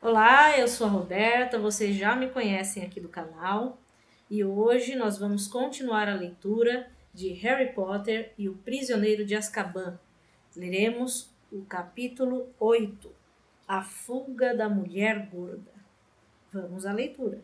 Olá, eu sou a Roberta, vocês já me conhecem aqui do canal e hoje nós vamos continuar a leitura de Harry Potter e o Prisioneiro de Azkaban. Leremos o capítulo 8, A Fuga da Mulher Gorda. Vamos à leitura.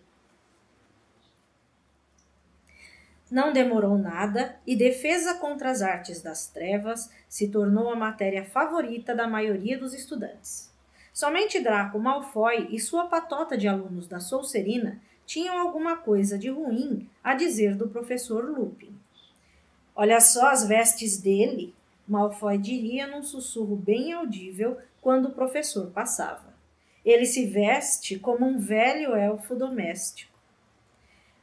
Não demorou nada e Defesa contra as Artes das Trevas se tornou a matéria favorita da maioria dos estudantes. Somente Draco Malfoy e sua patota de alunos da Sonserina tinham alguma coisa de ruim a dizer do professor Lupin. Olha só as vestes dele, Malfoy diria num sussurro bem audível quando o professor passava. Ele se veste como um velho elfo doméstico.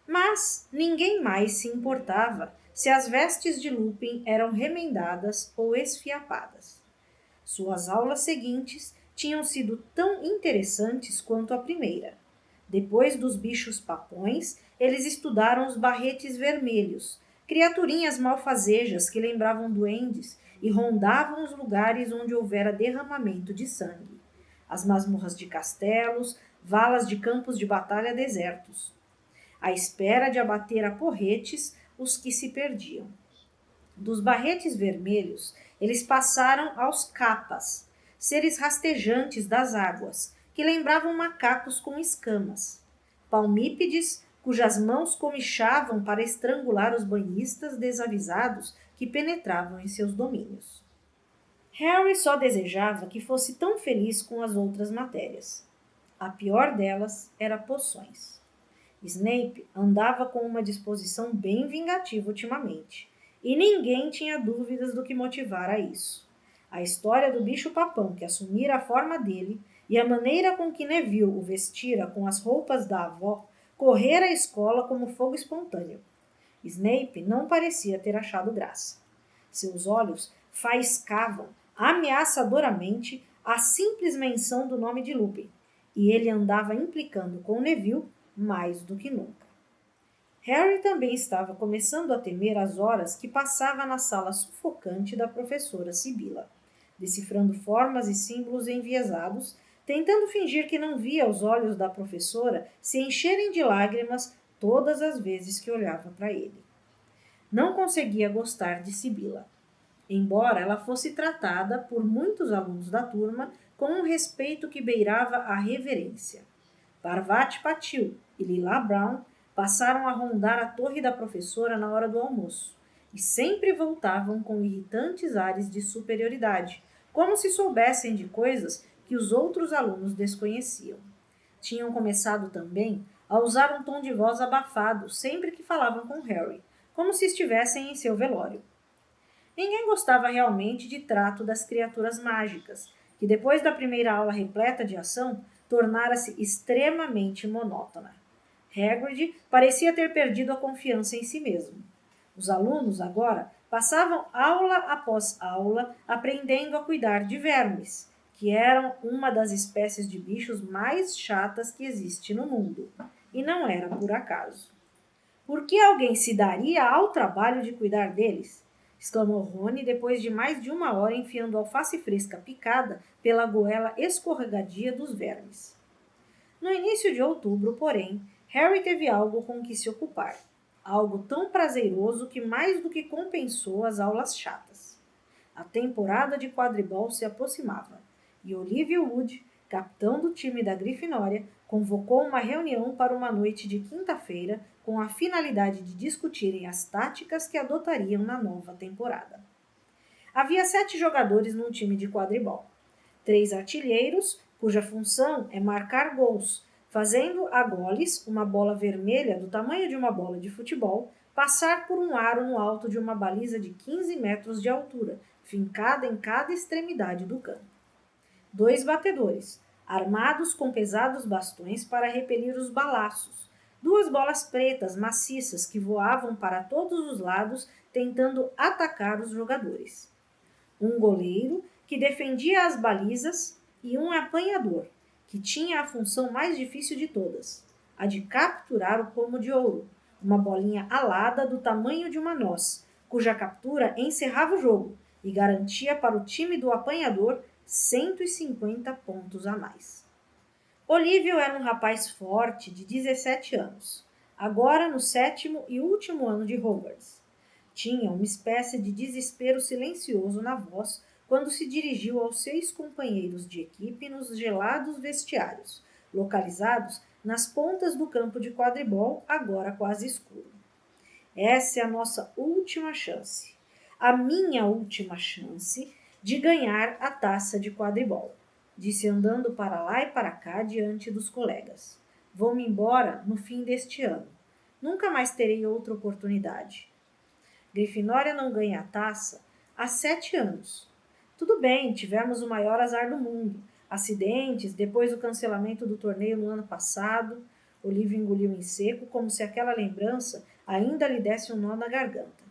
Mas ninguém mais se importava se as vestes de Lupin eram remendadas ou esfiapadas. Suas aulas seguintes tinham sido tão interessantes quanto a primeira. Depois dos bichos papões, eles estudaram os barretes vermelhos, criaturinhas malfazejas que lembravam duendes e rondavam os lugares onde houvera derramamento de sangue. As masmorras de castelos, valas de campos de batalha desertos, à espera de abater a porretes os que se perdiam. Dos barretes vermelhos, eles passaram aos capas, seres rastejantes das águas, que lembravam macacos com escamas, palmípedes cujas mãos comichavam para estrangular os banhistas desavisados que penetravam em seus domínios. Harry só desejava que fosse tão feliz com as outras matérias. A pior delas era poções. Snape andava com uma disposição bem vingativa ultimamente, e ninguém tinha dúvidas do que motivara isso. A história do bicho-papão que assumira a forma dele e a maneira com que Neville o vestira com as roupas da avó correra a escola como fogo espontâneo. Snape não parecia ter achado graça. Seus olhos faiscavam ameaçadoramente a simples menção do nome de Lupin, e ele andava implicando com Neville mais do que nunca. Harry também estava começando a temer as horas que passava na sala sufocante da professora Sibila, decifrando formas e símbolos enviesados, tentando fingir que não via os olhos da professora se encherem de lágrimas todas as vezes que olhava para ele. Não conseguia gostar de Sibila, embora ela fosse tratada por muitos alunos da turma com um respeito que beirava a reverência. Parvati Patil e Lila Brown passaram a rondar a torre da professora na hora do almoço e sempre voltavam com irritantes ares de superioridade, como se soubessem de coisas que os outros alunos desconheciam. Tinham começado também a usar um tom de voz abafado sempre que falavam com Harry, como se estivessem em seu velório. Ninguém gostava realmente de trato das criaturas mágicas, que depois da primeira aula repleta de ação, tornara-se extremamente monótona. Hagrid parecia ter perdido a confiança em si mesmo. Os alunos, agora, passavam aula após aula aprendendo a cuidar de vermes, que eram uma das espécies de bichos mais chatas que existe no mundo. E não era por acaso. Por que alguém se daria ao trabalho de cuidar deles? Exclamou Rony depois de mais de uma hora enfiando alface fresca picada pela goela escorregadia dos vermes. No início de outubro, porém, Harry teve algo com que se ocupar. Algo tão prazeroso que mais do que compensou as aulas chatas. A temporada de quadribol se aproximava e Olivia Wood, capitão do time da Grifinória, convocou uma reunião para uma noite de quinta-feira com a finalidade de discutirem as táticas que adotariam na nova temporada. Havia 7 jogadores num time de quadribol. 3 artilheiros, cuja função é marcar gols, fazendo a goles, uma bola vermelha do tamanho de uma bola de futebol, passar por um aro no alto de uma baliza de 15 metros de altura, fincada em cada extremidade do campo. 2 batedores, armados com pesados bastões para repelir os balaços. 2 bolas pretas maciças que voavam para todos os lados tentando atacar os jogadores. Um goleiro que defendia as balizas e um apanhador, que tinha a função mais difícil de todas, a de capturar o pomo de ouro, uma bolinha alada do tamanho de uma noz, cuja captura encerrava o jogo e garantia para o time do apanhador 150 pontos a mais. Olívio era um rapaz forte de 17 anos, agora no 7º e último ano de Hogwarts. Tinha uma espécie de desespero silencioso na voz quando se dirigiu aos 6 companheiros de equipe nos gelados vestiários, localizados nas pontas do campo de quadribol, agora quase escuro. Essa é a nossa última chance, a minha última chance de ganhar a taça de quadribol, disse andando para lá e para cá diante dos colegas. Vou-me embora no fim deste ano. Nunca mais terei outra oportunidade. Grifinória não ganha a taça há 7 anos. Tudo bem, tivemos o maior azar do mundo. Acidentes, depois do cancelamento do torneio no ano passado. Olívio engoliu em seco, como se aquela lembrança ainda lhe desse um nó na garganta.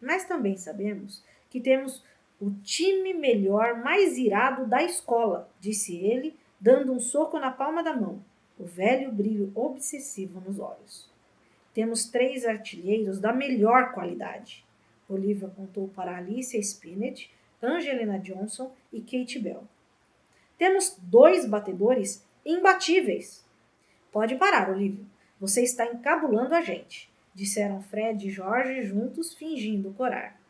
Mas também sabemos que temos o time melhor, mais irado da escola, disse ele, dando um soco na palma da mão, o velho brilho obsessivo nos olhos. Temos 3 artilheiros da melhor qualidade. Olívio apontou para Alicia Spinnet, Angelina Johnson e Kate Bell. Temos 2 batedores imbatíveis. Pode parar, Olívio. Você está encabulando a gente, disseram Fred e Jorge juntos, fingindo corar.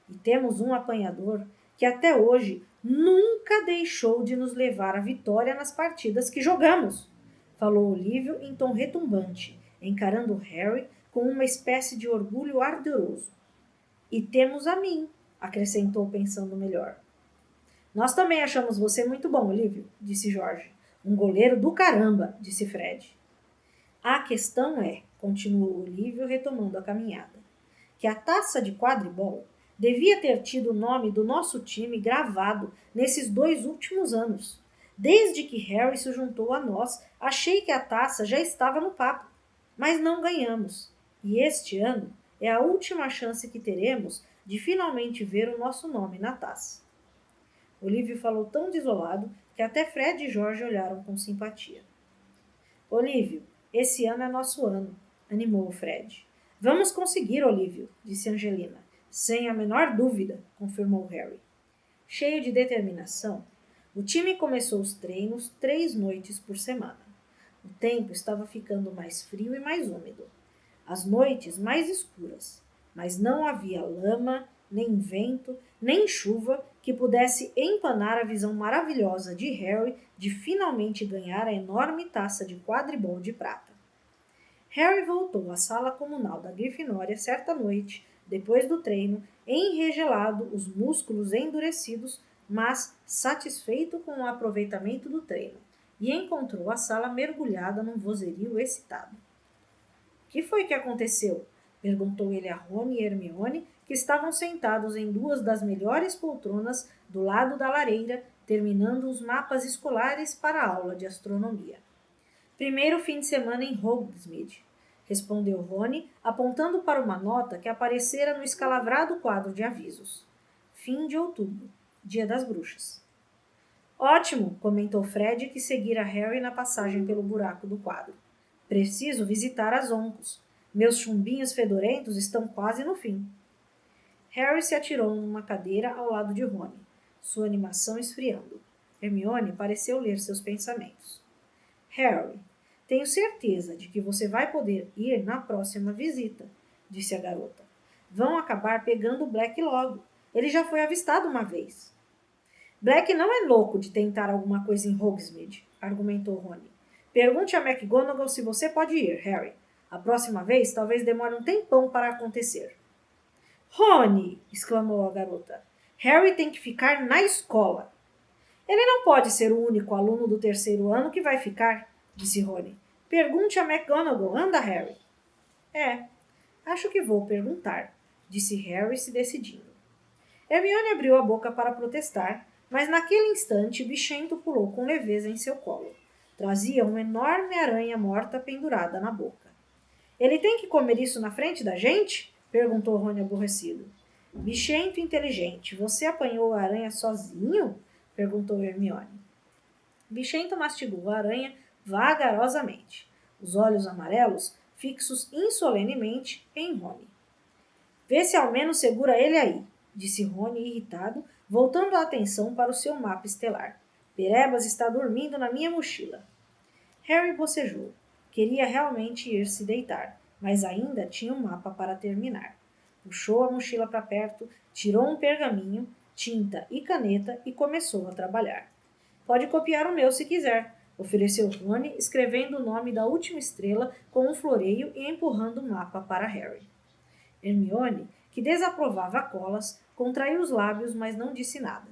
E temos um apanhador que até hoje nunca deixou de nos levar à vitória nas partidas que jogamos, falou Olívio em tom retumbante, encarando Harry com uma espécie de orgulho ardoroso. E temos a mim, acrescentou pensando melhor. Nós também achamos você muito bom, Olívio, disse Jorge. Um goleiro do caramba, disse Fred. A questão é, continuou Olívio retomando a caminhada, que a taça de quadribol devia ter tido o nome do nosso time gravado nesses 2 últimos anos. Desde que Harry se juntou a nós, achei que a taça já estava no papo, mas não ganhamos. E este ano é a última chance que teremos de finalmente ver o nosso nome na taça. Olívio falou tão desolado que até Fred e Jorge olharam com simpatia. Olívio, esse ano é nosso ano, animou o Fred. Vamos conseguir, Olívio, disse Angelina. Sem a menor dúvida, confirmou Harry. Cheio de determinação, o time começou os treinos 3 noites por semana. O tempo estava ficando mais frio e mais úmido. As noites mais escuras, mas não havia lama, nem vento, nem chuva que pudesse empanar a visão maravilhosa de Harry de finalmente ganhar a enorme taça de quadribol de prata. Harry voltou à sala comunal da Grifinória certa noite, depois do treino, enregelado, os músculos endurecidos, mas satisfeito com o aproveitamento do treino, e encontrou a sala mergulhada num vozerio excitado. — Que foi que aconteceu? Perguntou ele a Rony e Hermione, que estavam sentados em 2 das melhores poltronas do lado da lareira, terminando os mapas escolares para a aula de astronomia. Primeiro fim de semana em Hogsmeade, respondeu Rony, apontando para uma nota que aparecera no escalavrado quadro de avisos. Fim de outubro, dia das bruxas. Ótimo, comentou Fred, que seguira Harry na passagem pelo buraco do quadro. Preciso visitar as oncos. Meus chumbinhos fedorentos estão quase no fim. Harry se atirou numa cadeira ao lado de Rony, sua animação esfriando. Hermione pareceu ler seus pensamentos. Harry, tenho certeza de que você vai poder ir na próxima visita, disse a garota. Vão acabar pegando o Black logo. Ele já foi avistado uma vez. Black não é louco de tentar alguma coisa em Hogsmeade, argumentou Rony. Pergunte a McGonagall se você pode ir, Harry. A próxima vez talvez demore um tempão para acontecer. Rony! Exclamou a garota. Harry tem que ficar na escola. Ele não pode ser o único aluno do 3º ano que vai ficar, disse Rony. Pergunte a McGonagall. Anda, Harry. Acho que vou perguntar, disse Harry se decidindo. Hermione abriu a boca para protestar, mas naquele instante Bichento pulou com leveza em seu colo. Trazia uma enorme aranha morta pendurada na boca. Ele tem que comer isso na frente da gente? Perguntou Rony aborrecido. Bichento inteligente, você apanhou a aranha sozinho? Perguntou Hermione. Bichento mastigou a aranha vagarosamente, os olhos amarelos fixos insolenemente em Rony. Vê se ao menos segura ele aí, disse Rony irritado, voltando a atenção para o seu mapa estelar. Perebas está dormindo na minha mochila. Harry bocejou. Queria realmente ir se deitar, mas ainda tinha um mapa para terminar. Puxou a mochila para perto, tirou um pergaminho, tinta e caneta e começou a trabalhar. Pode copiar o meu se quiser, ofereceu Rony, escrevendo o nome da última estrela com um floreio e empurrando o mapa para Harry. Hermione, que desaprovava colas, contraiu os lábios, mas não disse nada.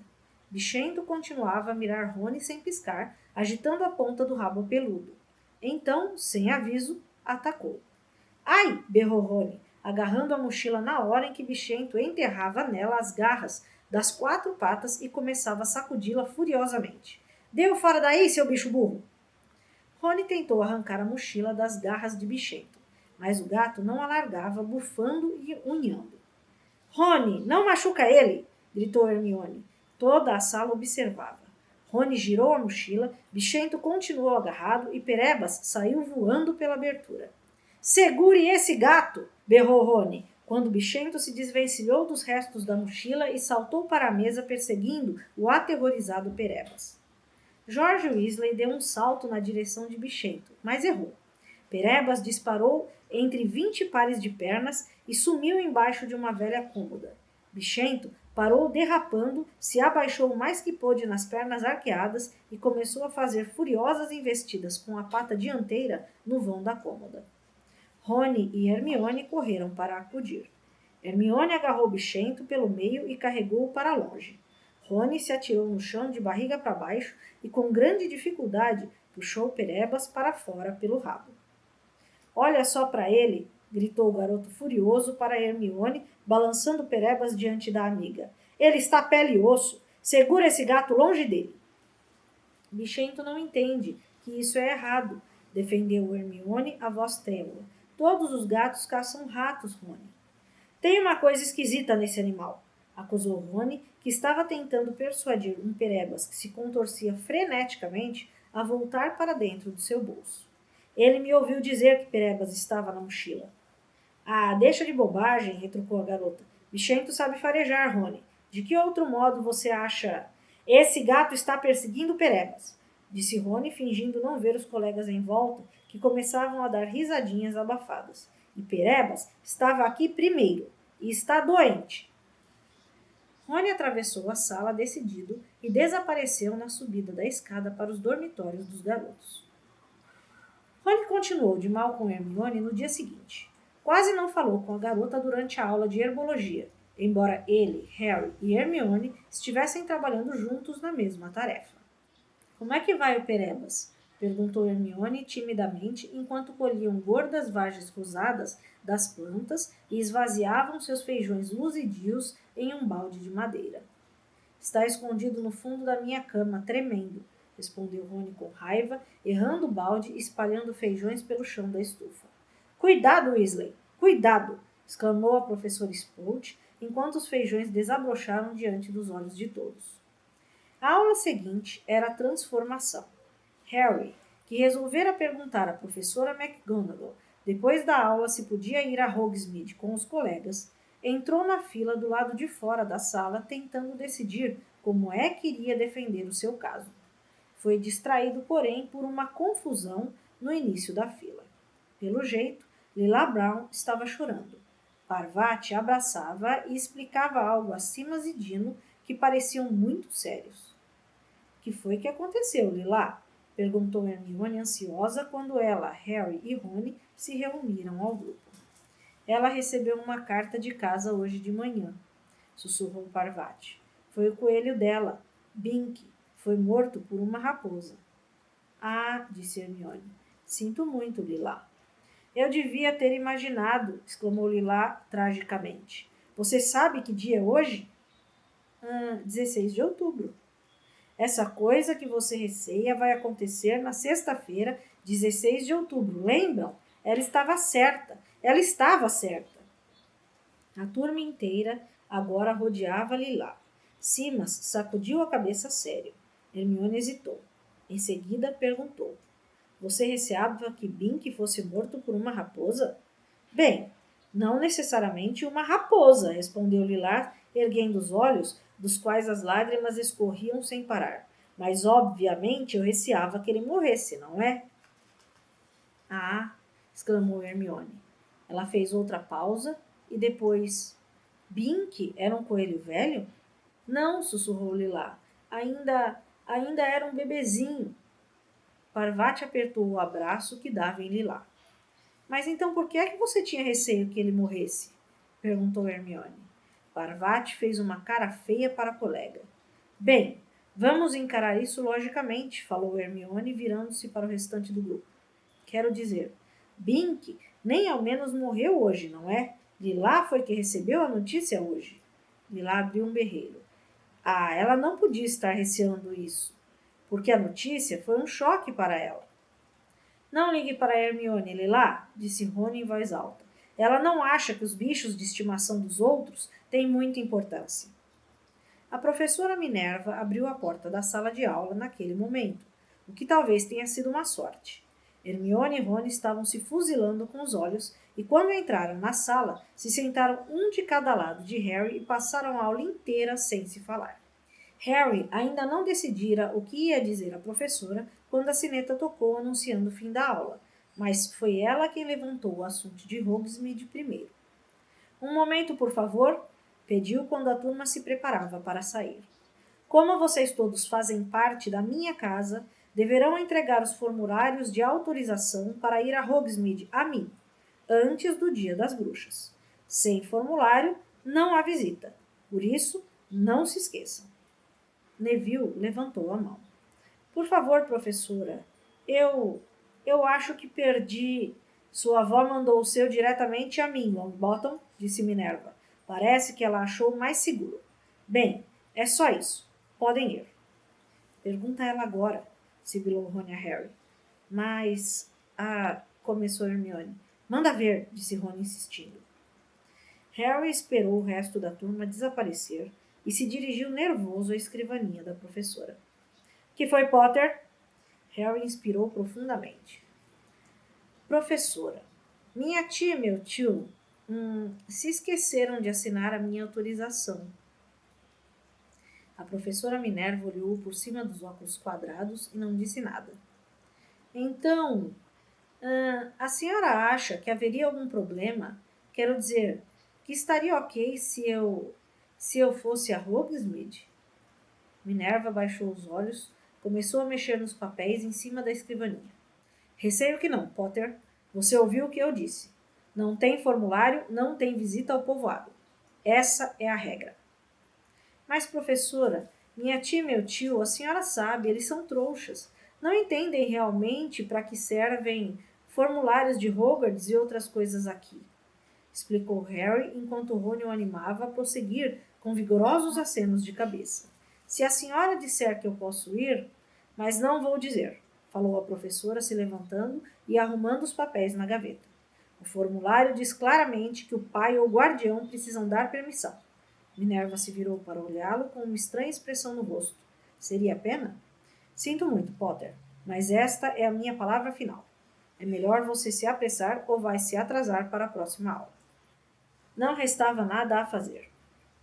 Bichento continuava a mirar Rony sem piscar, agitando a ponta do rabo peludo. Então, sem aviso, atacou. Ai! Berrou Rony, agarrando a mochila na hora em que Bichento enterrava nela as garras das 4 patas e começava a sacudi-la furiosamente. Deu fora daí, seu bicho burro! Rony tentou arrancar a mochila das garras de Bichento, mas o gato não a largava, bufando e unhando. Rony, não machuca ele! Gritou Hermione. Toda a sala observava. Rony girou a mochila, Bichento continuou agarrado e Perebas saiu voando pela abertura. Segure esse gato! Berrou Rony, quando Bichento se desvencilhou dos restos da mochila e saltou para a mesa perseguindo o aterrorizado Perebas. George Weasley deu um salto na direção de Bichento, mas errou. Perebas disparou entre 20 pares de pernas e sumiu embaixo de uma velha cômoda. Bichento parou derrapando, se abaixou o mais que pôde nas pernas arqueadas e começou a fazer furiosas investidas com a pata dianteira no vão da cômoda. Rony e Hermione correram para acudir. Hermione agarrou Bichento pelo meio e carregou-o para longe. Rony se atirou no chão de barriga para baixo e com grande dificuldade puxou Perebas para fora pelo rabo. Olha só para ele, gritou o garoto furioso para Hermione, balançando Perebas diante da amiga. Ele está pele e osso. Segura esse gato longe dele. Bichento não entende que isso é errado, defendeu Hermione, a voz trêmula. Todos os gatos caçam ratos, Rony. Tem uma coisa esquisita nesse animal, acusou Rony, que estava tentando persuadir um Perebas que se contorcia freneticamente a voltar para dentro do seu bolso. Ele me ouviu dizer que Perebas estava na mochila. Ah, deixa de bobagem, retrucou a garota. Bichento sabe farejar, Rony. De que outro modo você acha... Esse gato está perseguindo Perebas, disse Rony, fingindo não ver os colegas em volta, que começavam a dar risadinhas abafadas. E Perebas estava aqui primeiro, e está doente. Rony atravessou a sala decidido e desapareceu na subida da escada para os dormitórios dos garotos. Rony continuou de mal com Hermione no dia seguinte. Quase não falou com a garota durante a aula de herbologia, embora ele, Harry e Hermione estivessem trabalhando juntos na mesma tarefa. Como é que vai o Perebas? Perguntou Hermione timidamente enquanto colhiam gordas vagens rosadas das plantas e esvaziavam seus feijões luzidios em um balde de madeira. Está escondido no fundo da minha cama, tremendo, respondeu Rony com raiva, errando o balde e espalhando feijões pelo chão da estufa. Cuidado, Weasley! Cuidado! Exclamou a professora Sprout, enquanto os feijões desabrocharam diante dos olhos de todos. A aula seguinte era a transformação. Harry, que resolvera perguntar à professora McGonagall depois da aula se podia ir a Hogsmeade com os colegas, entrou na fila do lado de fora da sala tentando decidir como é que iria defender o seu caso. Foi distraído, porém, por uma confusão no início da fila. Pelo jeito, Lila Brown estava chorando. Parvati abraçava e explicava algo a Simas e Dino que pareciam muito sérios. Que foi que aconteceu, Lila? Perguntou Hermione ansiosa quando ela, Harry e Rony se reuniram ao grupo. Ela recebeu uma carta de casa hoje de manhã, sussurrou Parvati. Foi o coelho dela, Binky. Foi morto por uma raposa. Ah, disse Hermione. Sinto muito, Lila. Eu devia ter imaginado, exclamou Lila tragicamente. Você sabe que dia é hoje? 16 de outubro. Essa coisa que você receia vai acontecer na sexta-feira, 16 de outubro. Lembram? Ela estava certa. Ela estava certa. A turma inteira agora rodeava Lila. Simas sacudiu a cabeça sério. Hermione hesitou. Em seguida perguntou. Você receava que Binky fosse morto por uma raposa? Bem, não necessariamente uma raposa, respondeu Lila, erguendo os olhos, dos quais as lágrimas escorriam sem parar. Mas, obviamente, eu receava que ele morresse, não é? Ah, exclamou Hermione. Ela fez outra pausa e depois... Bink era um coelho velho? Não, sussurrou Lilá. Ainda era um bebezinho. Parvati apertou o abraço que dava em Lilá. Mas então por que é que você tinha receio que ele morresse? Perguntou Hermione. Parvati fez uma cara feia para a colega. Bem, vamos encarar isso logicamente, falou Hermione, virando-se para o restante do grupo. Quero dizer, Bink nem ao menos morreu hoje, não é? Lilá foi que recebeu a notícia hoje. Lilá abriu um berreiro. Ah, ela não podia estar receando isso, porque a notícia foi um choque para ela. Não ligue para Hermione, Lilá, disse Rony em voz alta. Ela não acha que os bichos de estimação dos outros têm muita importância. A professora Minerva abriu a porta da sala de aula naquele momento, o que talvez tenha sido uma sorte. Hermione e Rony estavam se fuzilando com os olhos e, quando entraram na sala, se sentaram um de cada lado de Harry e passaram a aula inteira sem se falar. Harry ainda não decidira o que ia dizer à professora quando a sineta tocou anunciando o fim da aula, mas foi ela quem levantou o assunto de Hogsmeade primeiro. Um momento, por favor, pediu quando a turma se preparava para sair. Como vocês todos fazem parte da minha casa, deverão entregar os formulários de autorização para ir a Hogsmeade a mim, antes do Dia das Bruxas. Sem formulário, não há visita. Por isso, não se esqueçam. Neville levantou a mão. Por favor, professora, eu acho que perdi. Sua avó mandou o seu diretamente a mim, Longbottom, disse Minerva. Parece que ela achou mais seguro. Bem, é só isso. Podem ir. Pergunta ela agora, sibilou Rony a Harry. Mas... Ah, começou Hermione. Manda ver, disse Rony insistindo. Harry esperou o resto da turma desaparecer e se dirigiu nervoso à escrivaninha da professora. Que foi, Potter? Harry inspirou profundamente. Professora, minha tia e meu tio se esqueceram de assinar a minha autorização. A professora Minerva olhou por cima dos óculos quadrados e não disse nada. Então, a senhora acha que haveria algum problema? Quero dizer, que estaria ok se eu fosse a Hogsmeade? Minerva baixou os olhos, começou a mexer nos papéis em cima da escrivaninha. Receio que não, Potter. Você ouviu o que eu disse. Não tem formulário, não tem visita ao povoado. Essa é a regra. Mas, professora, minha tia e meu tio, a senhora sabe, eles são trouxas. Não entendem realmente para que servem formulários de Hogwarts e outras coisas aqui. Explicou Harry, enquanto Rony o animava a prosseguir com vigorosos acenos de cabeça. Se a senhora disser que eu posso ir, mas não vou dizer, falou a professora, se levantando e arrumando os papéis na gaveta. O formulário diz claramente que o pai ou o guardião precisam dar permissão. Minerva se virou para olhá-lo com uma estranha expressão no rosto. Seria pena? Sinto muito, Potter, mas esta é a minha palavra final. É melhor você se apressar ou vai se atrasar para a próxima aula. Não restava nada a fazer.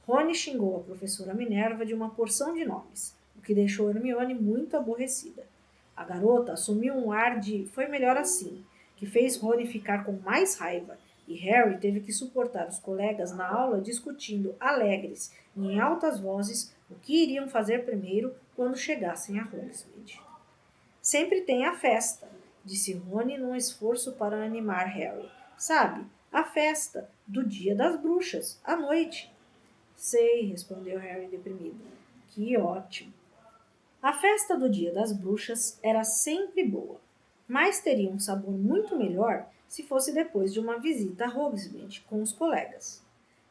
Rony xingou a professora Minerva de uma porção de nomes, o que deixou Hermione muito aborrecida. A garota assumiu um ar de "foi melhor assim", que fez Rony ficar com mais raiva, e Harry teve que suportar os colegas na aula discutindo alegres e em altas vozes o que iriam fazer primeiro quando chegassem a Hogsmeade. Sempre tem a festa, disse Rony num esforço para animar Harry. Sabe, a festa do Dia das Bruxas, à noite. Sei, respondeu Harry deprimido. Que ótimo. A festa do Dia das Bruxas era sempre boa, mas teria um sabor muito melhor se fosse depois de uma visita a Hogsmeade com os colegas.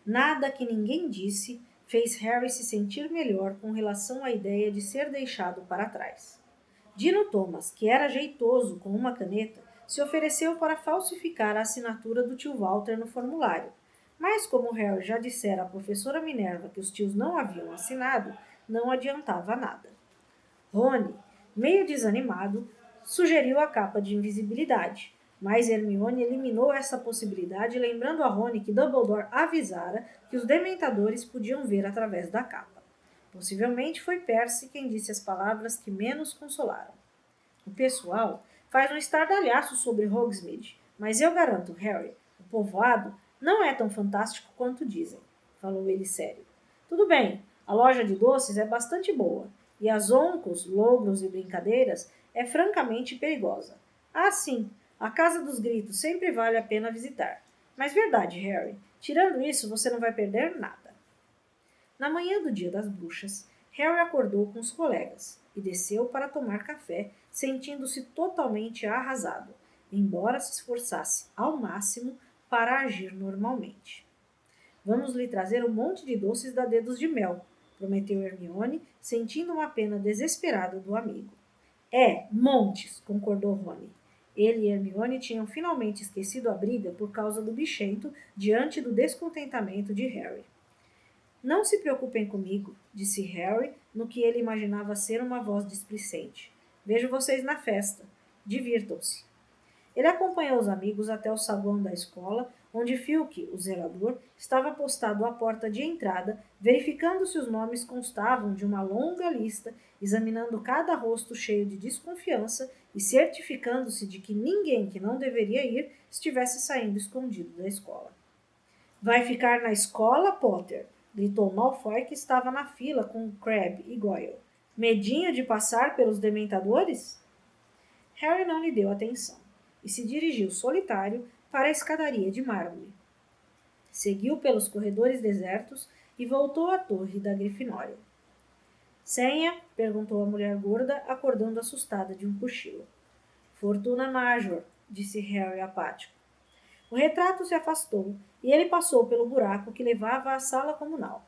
Nada que ninguém disse fez Harry se sentir melhor com relação à ideia de ser deixado para trás. Dino Thomas, que era jeitoso com uma caneta, se ofereceu para falsificar a assinatura do tio Walter no formulário, mas como Harry já dissera à professora Minerva que os tios não haviam assinado, não adiantava nada. Rony, meio desanimado, sugeriu a capa de invisibilidade, mas Hermione eliminou essa possibilidade, lembrando a Rony que Dumbledore avisara que os dementadores podiam ver através da capa. Possivelmente foi Percy quem disse as palavras que menos consolaram. O pessoal faz um estardalhaço sobre Hogsmeade, mas eu garanto, Harry, o povoado não é tão fantástico quanto dizem, falou ele sério. Tudo bem, a loja de doces é bastante boa, e as oncos, logros e brincadeiras é francamente perigosa. Ah, sim, a Casa dos Gritos sempre vale a pena visitar. Mas verdade, Harry, tirando isso, você não vai perder nada. Na manhã do dia das bruxas, Harry acordou com os colegas e desceu para tomar café, sentindo-se totalmente arrasado, embora se esforçasse ao máximo para agir normalmente. Vamos lhe trazer um monte de doces da Dedos de Mel, prometeu Hermione, sentindo uma pena desesperada do amigo. É, montes, concordou Rony. Ele e Hermione tinham finalmente esquecido a briga por causa do bichento diante do descontentamento de Harry. Não se preocupem comigo, disse Harry, no que ele imaginava ser uma voz displicente. Vejo vocês na festa. Divirtam-se. Ele acompanhou os amigos até o saguão da escola, onde Filch, o zelador, estava postado à porta de entrada, verificando se os nomes constavam de uma longa lista, examinando cada rosto cheio de desconfiança e certificando-se de que ninguém que não deveria ir estivesse saindo escondido da escola. Vai ficar na escola, Potter? Gritou Malfoy, que estava na fila com Crabbe e Goyle. Medinho de passar pelos dementadores? Harry não lhe deu atenção e se dirigiu solitário para a escadaria de mármore. Seguiu pelos corredores desertos e voltou à torre da Grifinória. Senha? Perguntou a mulher gorda, acordando assustada de um cochilo. Fortuna Major, disse Harry apático. O retrato se afastou e ele passou pelo buraco que levava à sala comunal.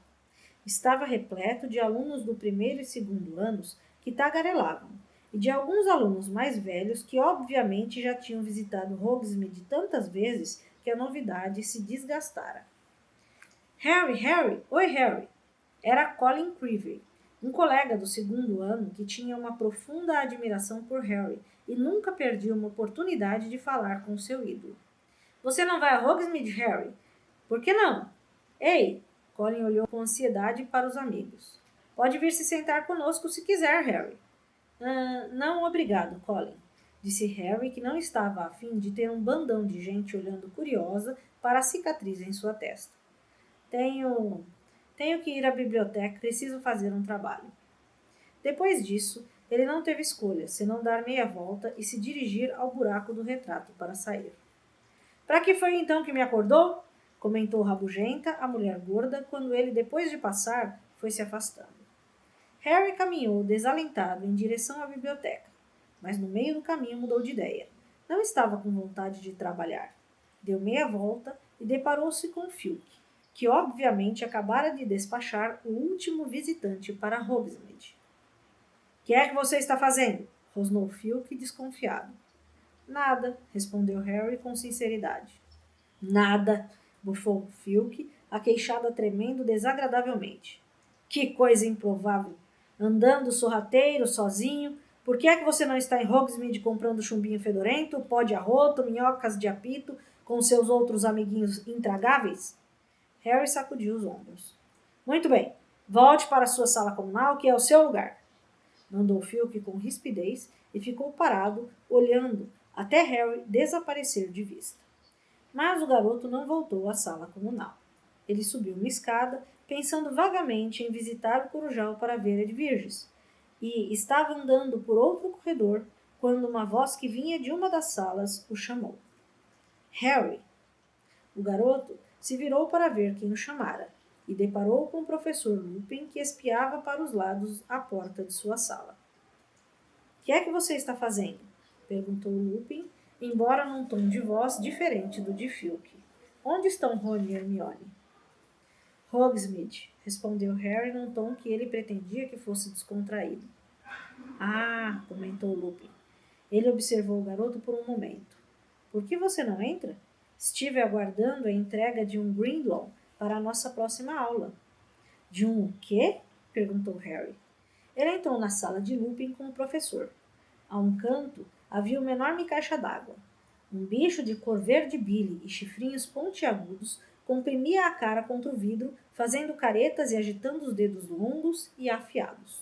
Estava repleto de alunos do primeiro e segundo anos que tagarelavam, e de alguns alunos mais velhos que obviamente já tinham visitado Hogsmeade tantas vezes que a novidade se desgastara. Harry, Harry! Oi, Harry! Era Colin Creevey, um colega do segundo ano que tinha uma profunda admiração por Harry e nunca perdia uma oportunidade de falar com seu ídolo. Você não vai a Hogsmeade, Harry? Por que não? Ei! Colin olhou com ansiedade para os amigos. Pode vir se sentar conosco se quiser, Harry. Não, obrigado, Colin, disse Harry, que não estava a fim de ter um bandão de gente olhando curiosa para a cicatriz em sua testa. Tenho que ir à biblioteca, preciso fazer um trabalho. Depois disso, ele não teve escolha, senão dar meia volta e se dirigir ao buraco do retrato para sair. Para que foi então que me acordou? Comentou rabugenta a mulher gorda quando ele, depois de passar, foi se afastando. Harry caminhou desalentado em direção à biblioteca, mas no meio do caminho mudou de ideia. Não estava com vontade de trabalhar. Deu meia volta e deparou-se com Filch, que obviamente acabara de despachar o último visitante para Hogsmeade. — Que é que você está fazendo? Rosnou Filch, desconfiado. — Nada, respondeu Harry com sinceridade. — Nada, bufou Filch, a queixada tremendo desagradavelmente. — Que coisa improvável! Andando sorrateiro, sozinho. Por que é que você não está em Hogsmeade comprando chumbinho fedorento, pó de arroto, minhocas de apito, com seus outros amiguinhos intragáveis? Harry sacudiu os ombros. Muito bem, volte para a sua sala comunal, que é o seu lugar. Mandou Filch com rispidez e ficou parado, olhando até Harry desaparecer de vista. Mas o garoto não voltou à sala comunal. Ele subiu uma escada, pensando vagamente em visitar o Corujal para ver Edvirges, e estava andando por outro corredor quando uma voz que vinha de uma das salas o chamou. Harry! O garoto se virou para ver quem o chamara e deparou com o professor Lupin, que espiava para os lados à porta de sua sala. — Que é que você está fazendo? Perguntou Lupin, embora num tom de voz diferente do de Filch. — Onde estão Rony e Hermione? — Hogsmeade, respondeu Harry num tom que ele pretendia que fosse descontraído. — Ah, comentou Lupin. Ele observou o garoto por um momento. — Por que você não entra? Estive aguardando a entrega de um Grindelwald para a nossa próxima aula. — De um o quê? Perguntou Harry. Ele entrou na sala de Lupin com o professor. A um canto havia uma enorme caixa d'água. Um bicho de cor verde bile e chifrinhos pontiagudos comprimia a cara contra o vidro, fazendo caretas e agitando os dedos longos e afiados.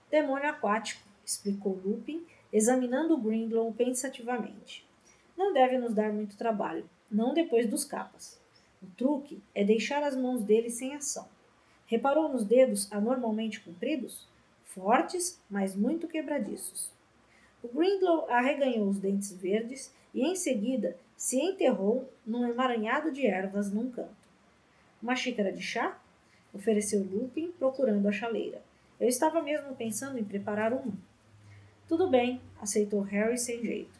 Demônio aquático, explicou Lupin, examinando Grindlow pensativamente. Não deve nos dar muito trabalho, não depois dos capas. O truque é deixar as mãos dele sem ação. Reparou nos dedos anormalmente compridos? Fortes, mas muito quebradiços. O Grindlow arreganhou os dentes verdes e, em seguida, se enterrou num emaranhado de ervas num canto. Uma xícara de chá? Ofereceu Lupin, procurando a chaleira. Eu estava mesmo pensando em preparar uma. Tudo bem, aceitou Harry sem jeito.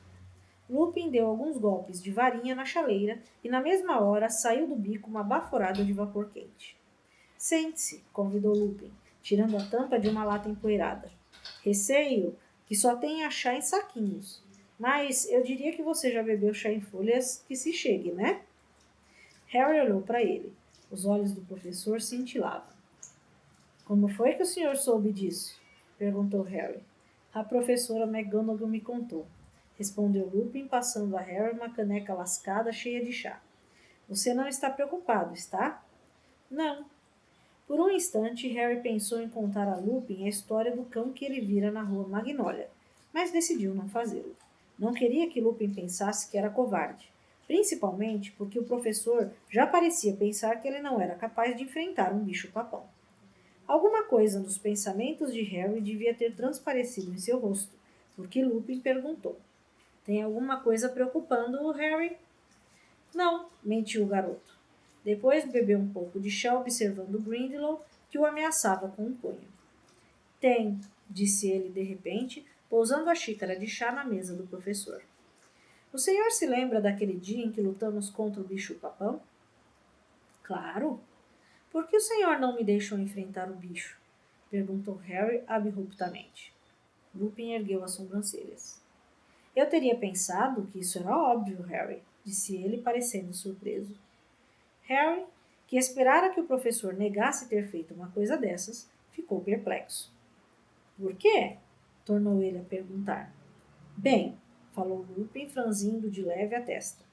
Lupin deu alguns golpes de varinha na chaleira e, na mesma hora, saiu do bico uma baforada de vapor quente. Sente-se, convidou Lupin, tirando a tampa de uma lata empoeirada. Receio que só tenha chá em saquinhos, mas eu diria que você já bebeu chá em folhas que se chegue, né? Harry olhou para ele. Os olhos do professor cintilavam. Como foi que o senhor soube disso? Perguntou Harry. A professora McGonagall me contou. Respondeu Lupin, passando a Harry uma caneca lascada cheia de chá. Você não está preocupado, está? Não. Por um instante, Harry pensou em contar a Lupin a história do cão que ele vira na rua Magnólia, mas decidiu não fazê-lo. Não queria que Lupin pensasse que era covarde, principalmente porque o professor já parecia pensar que ele não era capaz de enfrentar um bicho-papão. Alguma coisa nos pensamentos de Harry devia ter transparecido em seu rosto, porque Lupin perguntou. Tem alguma coisa preocupando o Harry? Não, mentiu o garoto. Depois bebeu um pouco de chá observando Grindlow, que o ameaçava com um punho. Tem, disse ele de repente, pousando a xícara de chá na mesa do professor. O senhor se lembra daquele dia em que lutamos contra o bicho-papão? Claro. Por que o senhor não me deixou enfrentar o bicho? Perguntou Harry abruptamente. Lupin ergueu as sobrancelhas. Eu teria pensado que isso era óbvio, Harry, disse ele, parecendo surpreso. Harry, que esperara que o professor negasse ter feito uma coisa dessas, ficou perplexo. Por quê? Tornou ele a perguntar. Bem, falou Lupin, franzindo de leve a testa.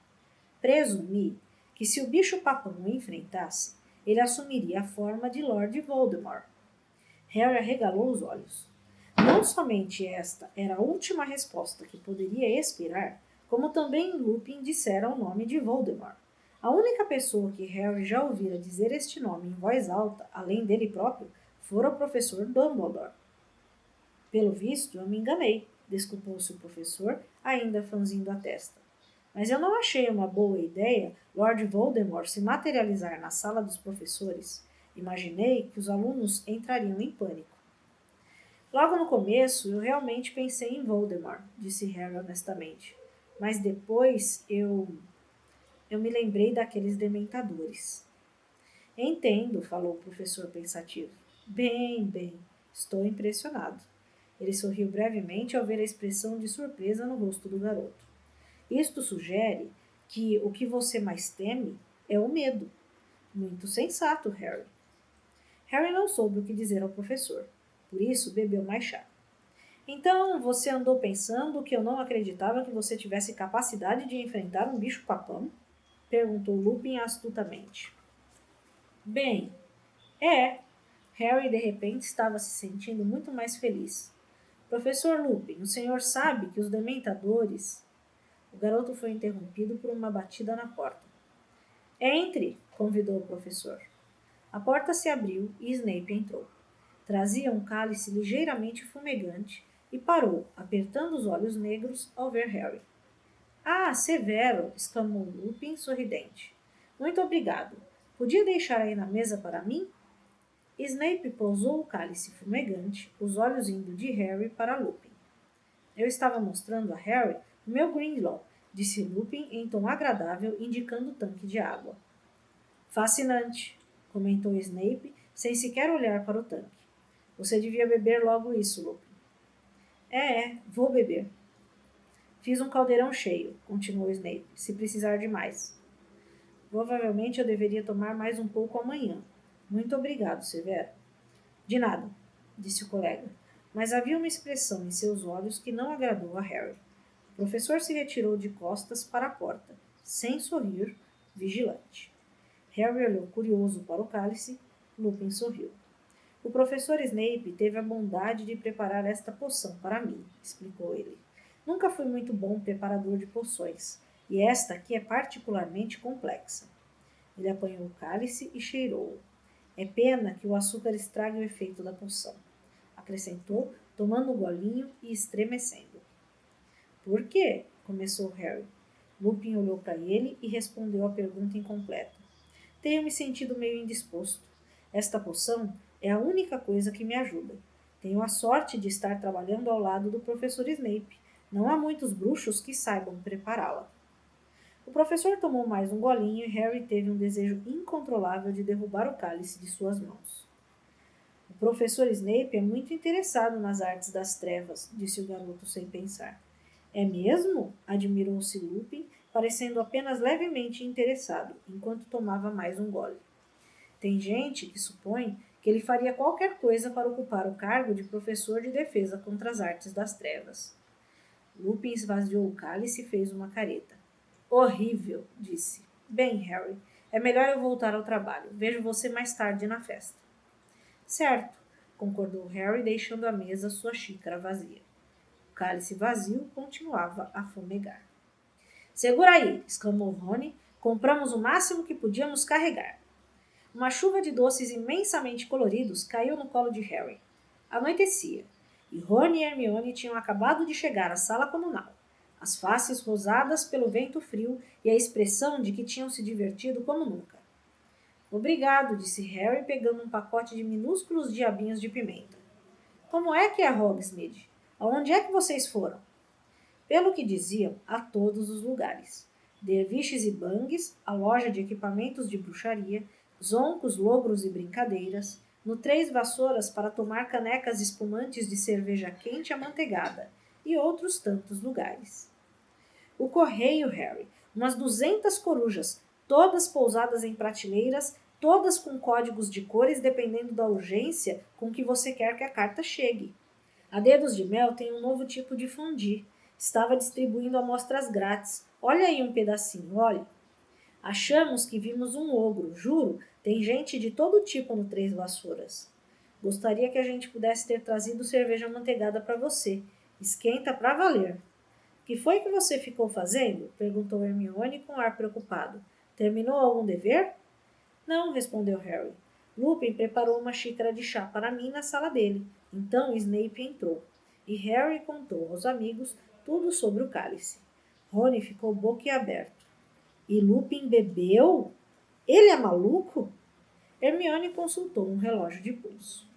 Presumi que se o bicho-papão o enfrentasse, ele assumiria a forma de Lord Voldemort. Harry arregalou os olhos. Não somente esta era a última resposta que poderia esperar, como também Lupin dissera o nome de Voldemort. A única pessoa que Harry já ouvira dizer este nome em voz alta, além dele próprio, fora o professor Dumbledore. Pelo visto, eu me enganei, desculpou-se o professor, ainda franzindo a testa. Mas eu não achei uma boa ideia Lord Voldemort se materializar na sala dos professores. Imaginei que os alunos entrariam em pânico. Logo no começo, eu realmente pensei em Voldemort, disse Harry honestamente. Mas depois eu me lembrei daqueles dementadores. Entendo, falou o professor pensativo. Bem, estou impressionado. Ele sorriu brevemente ao ver a expressão de surpresa no rosto do garoto. Isto sugere que o que você mais teme é o medo. Muito sensato, Harry. Harry não soube o que dizer ao professor, por isso bebeu mais chá. Então, você andou pensando que eu não acreditava que você tivesse capacidade de enfrentar um bicho-papão? Perguntou Lupin astutamente. Bem, é. Harry de repente estava se sentindo muito mais feliz. Professor Lupin, o senhor sabe que os dementadores... O garoto foi interrompido por uma batida na porta. Entre, convidou o professor. A porta se abriu e Snape entrou. Trazia um cálice ligeiramente fumegante e parou, apertando os olhos negros ao ver Harry. Ah, Severo! Exclamou Lupin, sorridente. Muito obrigado. Podia deixar aí na mesa para mim? Snape pousou o cálice fumegante, os olhos indo de Harry para Lupin. Eu estava mostrando a Harry o meu Grindlow, disse Lupin em tom agradável, indicando o tanque de água. Fascinante, comentou Snape, sem sequer olhar para o tanque. Você devia beber logo isso, Lupin. Vou beber. Fiz um caldeirão cheio, continuou Snape, se precisar de mais. Provavelmente eu deveria tomar mais um pouco amanhã. Muito obrigado, Severo. De nada, disse o colega, mas havia uma expressão em seus olhos que não agradou a Harry. O professor se retirou de costas para a porta, sem sorrir, vigilante. Harry olhou curioso para o cálice. Lupin sorriu. O professor Snape teve a bondade de preparar esta poção para mim, explicou ele. Nunca fui muito bom preparador de poções, e esta aqui é particularmente complexa. Ele apanhou o cálice e cheirou-o. É pena que o açúcar estrague o efeito da poção, acrescentou, tomando um golinho e estremecendo. Por quê? Começou Harry. Lupin olhou para ele e respondeu a pergunta incompleta. Tenho me sentido meio indisposto. Esta poção é a única coisa que me ajuda. Tenho a sorte de estar trabalhando ao lado do professor Snape. Não há muitos bruxos que saibam prepará-la. O professor tomou mais um golinho e Harry teve um desejo incontrolável de derrubar o cálice de suas mãos. O professor Snape é muito interessado nas artes das trevas, disse o garoto sem pensar. É mesmo? Admirou-se Lupin, parecendo apenas levemente interessado, enquanto tomava mais um gole. Tem gente que supõe que ele faria qualquer coisa para ocupar o cargo de professor de defesa contra as artes das trevas. Lupin esvaziou o cálice e fez uma careta. Horrível, disse. Bem, Harry, é melhor eu voltar ao trabalho. Vejo você mais tarde na festa. Certo, concordou Harry, deixando à mesa sua xícara vazia. O cálice vazio continuava a fumegar. Segura aí, exclamou Rony. Compramos o máximo que podíamos carregar. Uma chuva de doces imensamente coloridos caiu no colo de Harry. Anoitecia, e Rony e Hermione tinham acabado de chegar à sala comunal, as faces rosadas pelo vento frio e a expressão de que tinham se divertido como nunca. Obrigado, disse Harry, pegando um pacote de minúsculos diabinhos de pimenta. Como é que é Hogsmeade? Aonde é que vocês foram? Pelo que diziam, a todos os lugares. Derviches e bangues, a loja de equipamentos de bruxaria, zoncos, logros e brincadeiras, no Três Vassouras para tomar canecas espumantes de cerveja quente amanteigada, e outros tantos lugares. O correio, Harry, umas 200 corujas, todas pousadas em prateleiras, todas com códigos de cores dependendo da urgência com que você quer que a carta chegue. A Dedos de Mel tem um novo tipo de fondue. Estava distribuindo amostras grátis. Olha aí um pedacinho, olhe. Achamos que vimos um ogro, juro. Tem gente de todo tipo no Três Vassouras. Gostaria que a gente pudesse ter trazido cerveja amanteigada para você. Esquenta para valer. Que foi que você ficou fazendo? Perguntou Hermione com ar preocupado. Terminou algum dever? Não, respondeu Harry. Lupin preparou uma xícara de chá para mim na sala dele. Então Snape entrou. E Harry contou aos amigos tudo sobre o cálice. Rony ficou boquiaberto. E Lupin bebeu? Ele é maluco? Hermione consultou um relógio de pulso.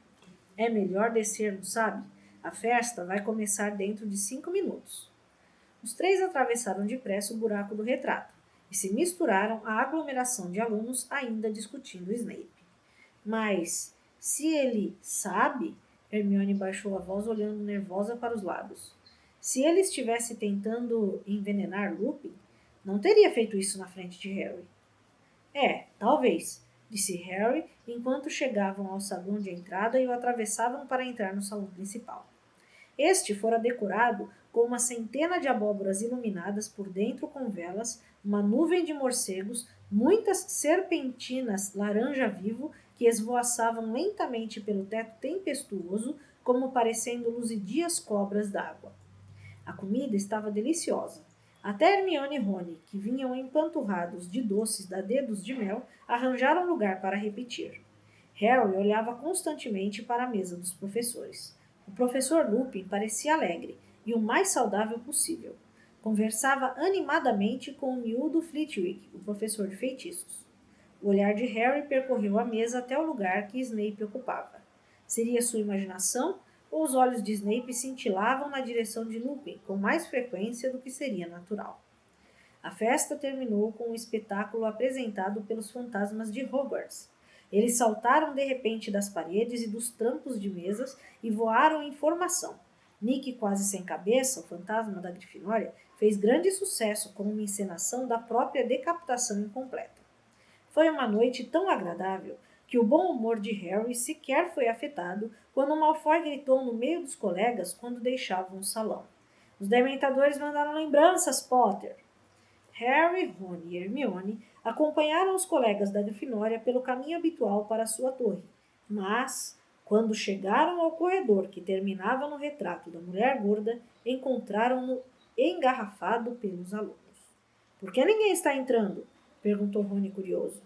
É melhor descermos, sabe? A festa vai começar dentro de 5 minutos. Os três atravessaram depressa o buraco do retrato e se misturaram à aglomeração de alunos ainda discutindo Snape. Mas, se ele sabe, Hermione baixou a voz olhando nervosa para os lados. Se ele estivesse tentando envenenar Lupin, não teria feito isso na frente de Harry. Talvez, disse Harry, enquanto chegavam ao saguão de entrada e o atravessavam para entrar no salão principal. Este fora decorado com uma centena de abóboras iluminadas por dentro com velas, uma nuvem de morcegos, muitas serpentinas laranja vivo que esvoaçavam lentamente pelo teto tempestuoso, como parecendo luzidias cobras d'água. A comida estava deliciosa. Até Hermione e Rony, que vinham empanturrados de doces da Dedos de Mel, arranjaram lugar para repetir. Harry olhava constantemente para a mesa dos professores. O professor Lupin parecia alegre e o mais saudável possível. Conversava animadamente com o miúdo Flitwick, o professor de feitiços. O olhar de Harry percorreu a mesa até o lugar que Snape ocupava. Seria sua imaginação ou os olhos de Snape cintilavam na direção de Lupin com mais frequência do que seria natural? A festa terminou com um espetáculo apresentado pelos fantasmas de Hogwarts. Eles saltaram de repente das paredes e dos trampos de mesas e voaram em formação. Nick, quase sem cabeça, o fantasma da Grifinória, fez grande sucesso com uma encenação da própria decapitação incompleta. Foi uma noite tão agradável que o bom humor de Harry sequer foi afetado quando Malfoy gritou no meio dos colegas quando deixavam o salão. Os dementadores mandaram lembranças, Potter! Harry, Ron e Hermione acompanharam os colegas da Grifinória pelo caminho habitual para a sua torre, mas, quando chegaram ao corredor que terminava no retrato da mulher gorda, encontraram-no engarrafado pelos alunos. Por que ninguém está entrando? Perguntou Rony curioso.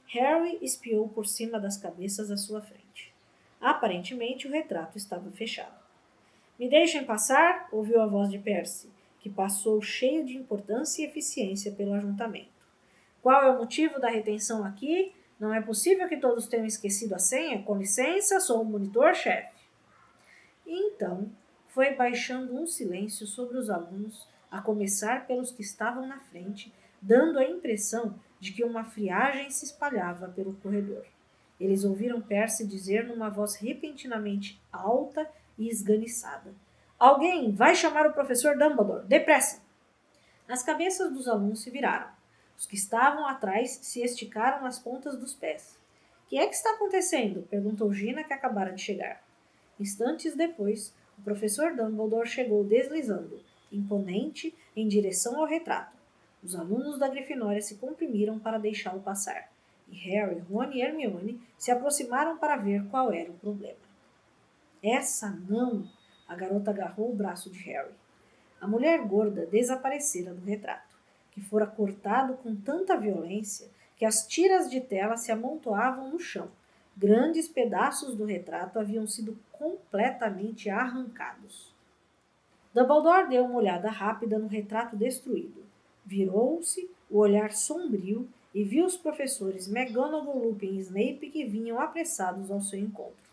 Harry espiou por cima das cabeças à sua frente. Aparentemente o retrato estava fechado. Me deixem passar? Ouviu a voz de Percy, que passou cheio de importância e eficiência pelo ajuntamento. Qual é o motivo da retenção aqui? Não é possível que todos tenham esquecido a senha? Com licença, sou o monitor-chefe. Então, foi baixando um silêncio sobre os alunos, a começar pelos que estavam na frente, dando a impressão de que uma friagem se espalhava pelo corredor. Eles ouviram Percy dizer numa voz repentinamente alta e esganiçada: Alguém vai chamar o professor Dumbledore, depressa! As cabeças dos alunos se viraram. Os que estavam atrás se esticaram nas pontas dos pés. O que é que está acontecendo? Perguntou Gina, que acabara de chegar. Instantes depois, o professor Dumbledore chegou deslizando, imponente, em direção ao retrato. Os alunos da Grifinória se comprimiram para deixá-lo passar, e Harry, Ron e Hermione se aproximaram para ver qual era o problema. Essa não! A garota agarrou o braço de Harry. A mulher gorda desaparecera do retrato, que fora cortado com tanta violência que as tiras de tela se amontoavam no chão. Grandes pedaços do retrato haviam sido completamente arrancados. Dumbledore deu uma olhada rápida no retrato destruído. Virou-se, o olhar sombrio, e viu os professores McGonagall, Lupin e Snape que vinham apressados ao seu encontro.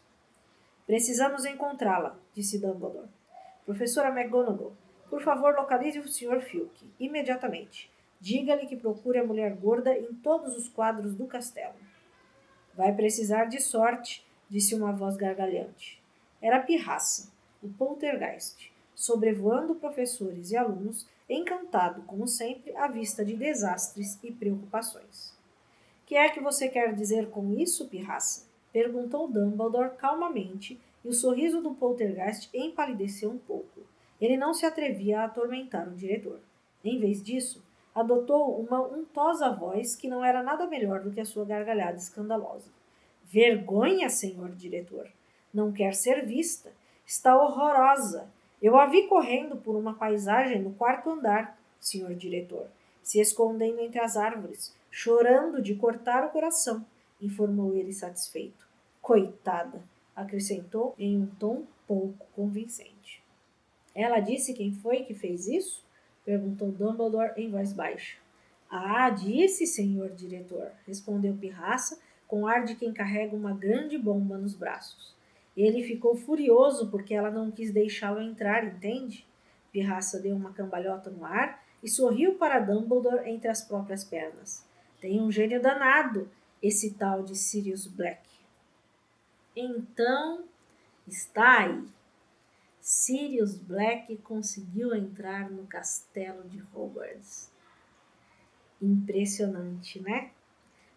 Precisamos encontrá-la, disse Dumbledore. Professora McGonagall, por favor, localize o Sr. Filch, imediatamente. Diga-lhe que procure a mulher gorda em todos os quadros do castelo. Vai precisar de sorte, disse uma voz gargalhante. Era Pirraça, o poltergeist, sobrevoando professores e alunos, encantado, como sempre, à vista de desastres e preocupações. Que é que você quer dizer com isso, Pirraça? Perguntou Dumbledore calmamente, e o sorriso do poltergeist empalideceu um pouco. Ele não se atrevia a atormentar o diretor. Em vez disso, adotou uma untosa voz que não era nada melhor do que a sua gargalhada escandalosa. Vergonha, senhor diretor! Não quer ser vista. Está horrorosa. Eu a vi correndo por uma paisagem no quarto andar, senhor diretor, se escondendo entre as árvores, chorando de cortar o coração, informou ele satisfeito. Coitada, acrescentou em um tom pouco convincente. Ela disse quem foi que fez isso? Perguntou Dumbledore em voz baixa. Ah, disse, senhor diretor, respondeu Pirraça, com ar de quem carrega uma grande bomba nos braços. Ele ficou furioso porque ela não quis deixá-lo entrar, entende? Pirraça deu uma cambalhota no ar e sorriu para Dumbledore entre as próprias pernas. Tem um gênio danado, esse tal de Sirius Black. Então, está aí. Sirius Black conseguiu entrar no castelo de Hogwarts. Impressionante, né?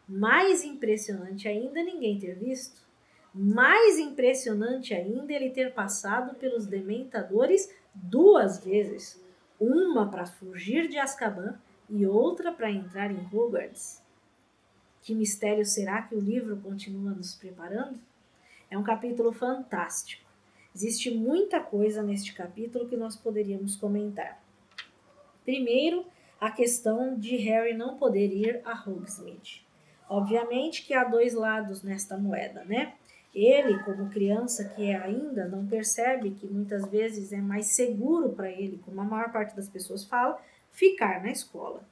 Mais impressionante ainda ninguém ter visto. Mais impressionante ainda ele ter passado pelos dementadores 2 vezes. Uma para fugir de Azkaban e outra para entrar em Hogwarts. Que mistério será que o livro continua nos preparando? É um capítulo fantástico. Existe muita coisa neste capítulo que nós poderíamos comentar. Primeiro, a questão de Harry não poder ir a Hogsmeade. Obviamente que há 2 lados nesta moeda, né? Ele, como criança que é ainda, não percebe que muitas vezes é mais seguro para ele, como a maior parte das pessoas fala, ficar na escola.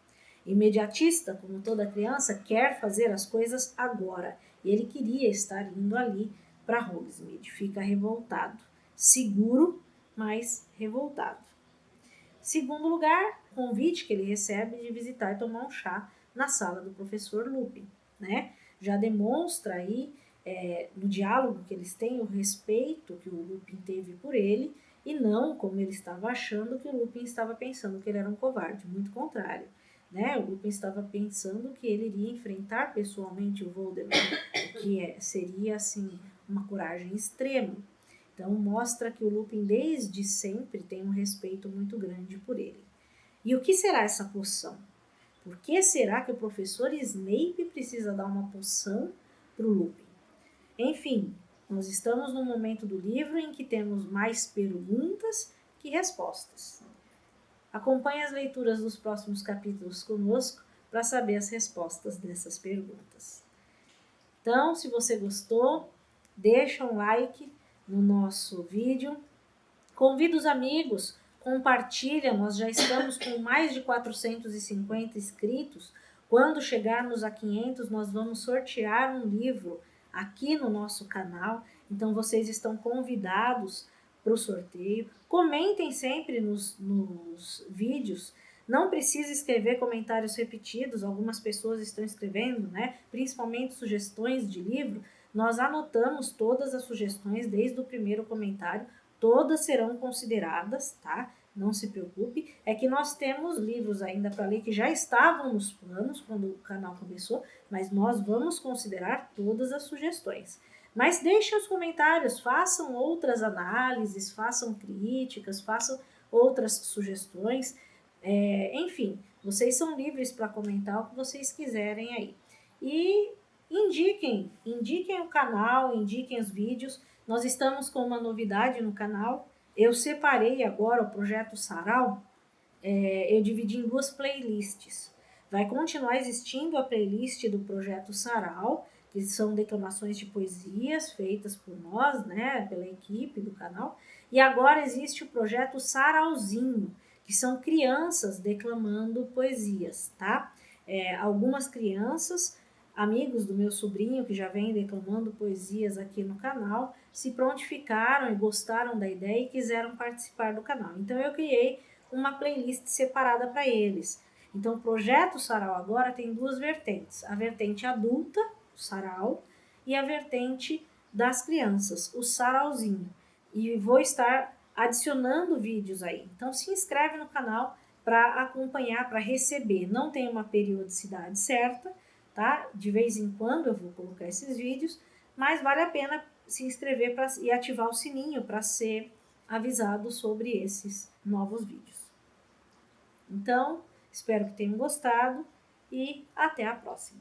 Imediatista, como toda criança, quer fazer as coisas agora. E ele queria estar indo ali para Hogsmeade. Fica revoltado. Seguro, mas revoltado. Segundo lugar, convite que ele recebe de visitar e tomar um chá na sala do professor Lupin, né? Já demonstra aí, no diálogo que eles têm, o respeito que o Lupin teve por ele e não como ele estava achando que o Lupin estava pensando que ele era um covarde, muito contrário, né? O Lupin estava pensando que ele iria enfrentar pessoalmente o Voldemort, que seria, assim, uma coragem extrema. Então, mostra que o Lupin, desde sempre, tem um respeito muito grande por ele. E o que será essa poção? Por que será que o professor Snape precisa dar uma poção para o Lupin? Enfim, nós estamos num momento do livro em que temos mais perguntas que respostas. Acompanhe as leituras dos próximos capítulos conosco para saber as respostas dessas perguntas. Então, se você gostou, deixa um like no nosso vídeo, convida os amigos, compartilha, nós já estamos com mais de 450 inscritos. Quando chegarmos a 500, nós vamos sortear um livro aqui no nosso canal, então vocês estão convidados para o sorteio. Comentem sempre nos vídeos, não precisa escrever comentários repetidos, algumas pessoas estão escrevendo, né? Principalmente sugestões de livro. Nós anotamos todas as sugestões desde o primeiro comentário, todas serão consideradas, tá? Não se preocupe. É que nós temos livros ainda para ler que já estavam nos planos quando o canal começou, mas nós vamos considerar todas as sugestões. Mas deixem os comentários, façam outras análises, façam críticas, façam outras sugestões. Enfim, vocês são livres para comentar o que vocês quiserem aí. E indiquem o canal, indiquem os vídeos. Nós estamos com uma novidade no canal. Eu separei agora o projeto Sarau, eu dividi em 2 playlists. Vai continuar existindo a playlist do projeto Sarau, que são declamações de poesias feitas por nós, né, pela equipe do canal. E agora existe o projeto Sarauzinho, que são crianças declamando poesias, tá? Algumas crianças, amigos do meu sobrinho, que já vem declamando poesias aqui no canal, se prontificaram e gostaram da ideia e quiseram participar do canal. Então eu criei uma playlist separada para eles. Então o projeto Sarau agora tem 2 vertentes, a vertente adulta, o Sarau, e a vertente das crianças, o Sarauzinho. E vou estar adicionando vídeos aí. Então se inscreve no canal para acompanhar, para receber. Não tem uma periodicidade certa, tá? De vez em quando eu vou colocar esses vídeos, mas vale a pena se inscrever e ativar o sininho para ser avisado sobre esses novos vídeos. Então, espero que tenham gostado e até a próxima.